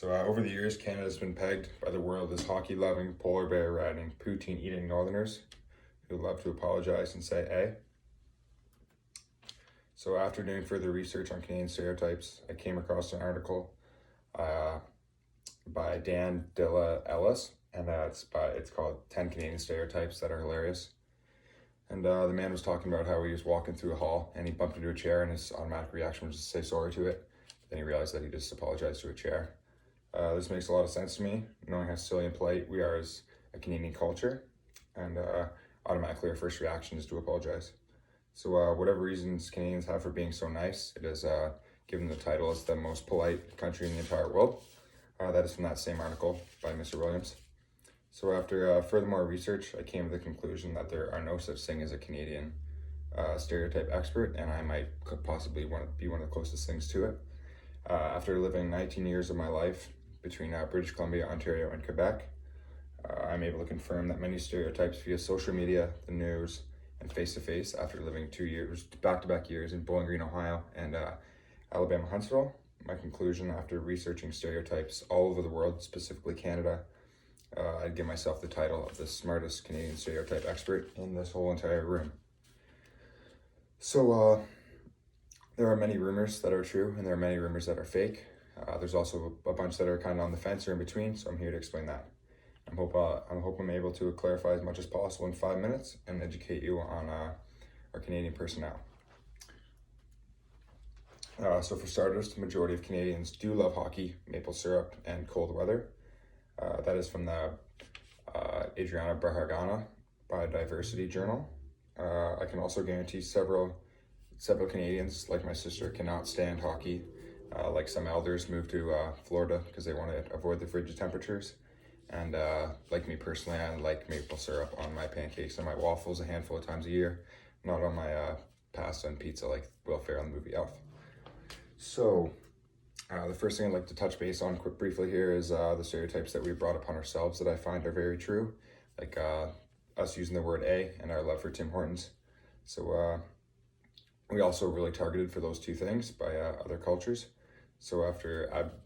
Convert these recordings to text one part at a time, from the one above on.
Over the years, Canada has been pegged by the world as hockey-loving, polar bear riding, Poutine-eating Northerners who love to apologize and say "eh." So after doing further research on Canadian stereotypes, I came across an article uh, by Dan Dilla Ellis, and it's called 10 Canadian Stereotypes That Are Hilarious. And the man was talking about how he was walking through a hall and he bumped into a chair, and his automatic reaction was to say sorry to it. Then he realized that he just apologized to a chair. This makes a lot of sense to me, knowing how silly and polite we are as a Canadian culture, and automatically our first reaction is to apologize. So whatever reasons Canadians have for being so nice, it is given the title as the most polite country in the entire world. That is from that same article by Mr. Williams. So after furthermore research, I came to the conclusion that there are no such thing as a Canadian stereotype expert, and could possibly be one of the closest things to it. After living 19 years of my life between British Columbia, Ontario, and Quebec, I'm able to confirm that many stereotypes via social media, the news, and face-to-face after living 2 years, back-to-back years in Bowling Green, Ohio, and Alabama, Huntsville. My conclusion after researching stereotypes all over the world, specifically Canada, I'd give myself the title of the smartest Canadian stereotype expert in this whole entire room. So there are many rumors that are true, and there are many rumors that are fake. There's also a bunch that are kind of on the fence or in between, so I'm here to explain that. I hope I'm able to clarify as much as possible in 5 minutes and educate you on our Canadian personnel. So for starters, the majority of Canadians do love hockey, maple syrup, and cold weather. That is from the Adriana Brahagana Biodiversity Journal. I can also guarantee several Canadians, like my sister, cannot stand hockey. Like some elders moved to Florida because they want to avoid the frigid temperatures. And like me personally, I like maple syrup on my pancakes and my waffles a handful of times a year, not on my pasta and pizza like Will Ferrell in the movie Elf. So the first thing I'd like to touch base on briefly here is the stereotypes that we brought upon ourselves that I find are very true, like us using the word "a" and our love for Tim Hortons. So we also really targeted for those two things by other cultures. So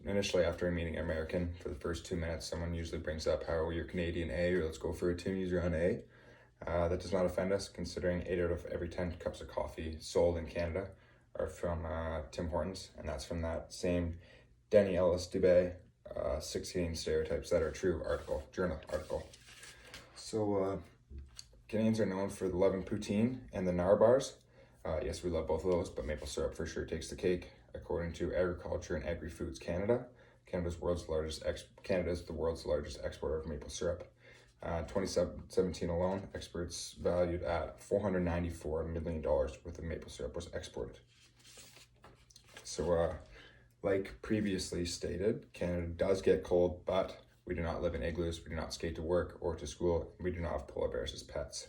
initially after meeting an American, for the first 2 minutes, someone usually brings up how you're Canadian A, or let's go for a Tim user on A. That does not offend us, considering 8 out of every 10 cups of coffee sold in Canada are from Tim Hortons, and that's from that same Denny Ellis Dubé 16 Stereotypes That Are True journal article. So Canadians are known for loving poutine and the Nar bars. Yes, we love both of those, but maple syrup for sure takes the cake. According to Agriculture and Agri-Foods Canada, Canada is the world's largest exporter of maple syrup. 2017 alone, experts valued at $494 million worth of maple syrup was exported. So, like previously stated, Canada does get cold, but we do not live in igloos, we do not skate to work or to school, we do not have polar bears as pets.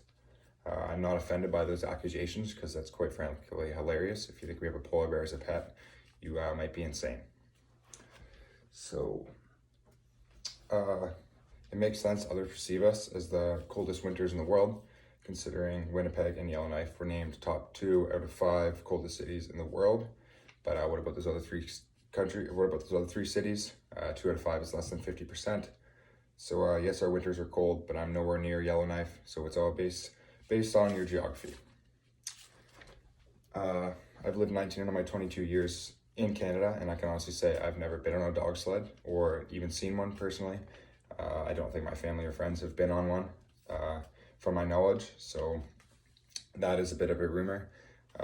I'm not offended by those accusations because that's quite frankly hilarious. If you think we have a polar bear as a pet, you might be insane. So it makes sense others perceive us as the coldest winters in the world, considering Winnipeg and Yellowknife were named top 2 out of 5 coldest cities in the world. But what about those other 3 cities? 2 out of 5 is less than 50%. So yes, our winters are cold, but I'm nowhere near Yellowknife, so it's all based on your geography. I've lived 19 of my 22 years in Canada, and I can honestly say I've never been on a dog sled or even seen one personally. I don't think my family or friends have been on one from my knowledge, so that is a bit of a rumor.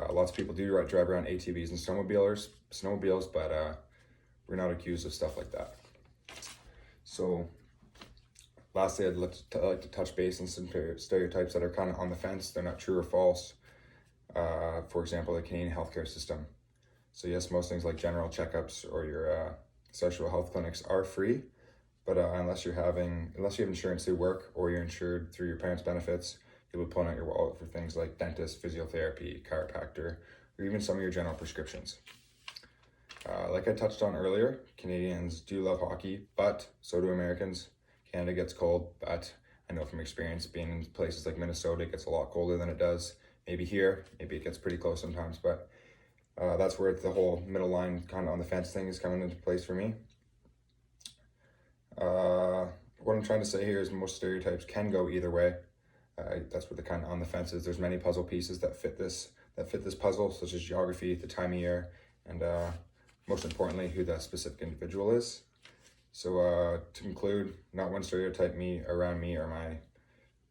Lots of people do drive around ATVs and snowmobiles, but we're not accused of stuff like that. So lastly, I'd like to touch base on some stereotypes that are kind of on the fence. They're not true or false. For example, the Canadian healthcare system. So yes, most things like general checkups or your sexual health clinics are free, but unless you have insurance through work or you're insured through your parents' benefits, you'll be pulling out your wallet for things like dentist, physiotherapy, chiropractor, or even some of your general prescriptions. Like I touched on earlier, Canadians do love hockey, but so do Americans. Canada gets cold, but I know from experience being in places like Minnesota, it gets a lot colder than it does maybe here. Maybe it gets pretty close sometimes, but that's where the whole middle line kind of on the fence thing is coming into place for me. What I'm trying to say here is most stereotypes can go either way. That's what the kind of on the fence is. There's many puzzle pieces that fit this puzzle, such as geography, the time of year, and most importantly, who that specific individual is. So to conclude, not one stereotype around me or my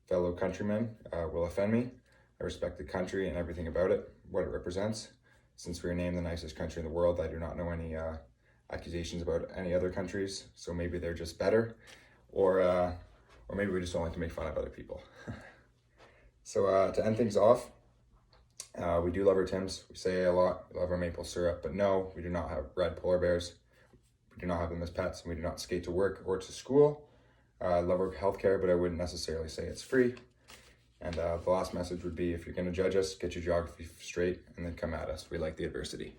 fellow countrymen will offend me. I respect the country and everything about it, what it represents. Since we are named the nicest country in the world, I do not know any accusations about any other countries. So maybe they're just better, or maybe we just don't like to make fun of other people. So to end things off, we do love our Tims. We say a lot, we love our maple syrup, but no, we do not have red polar bears. We do not have them as pets, and we do not skate to work or to school. I love our healthcare, but I wouldn't necessarily say it's free. And the last message would be, if you're going to judge us, get your geography straight and then come at us. We like the adversity.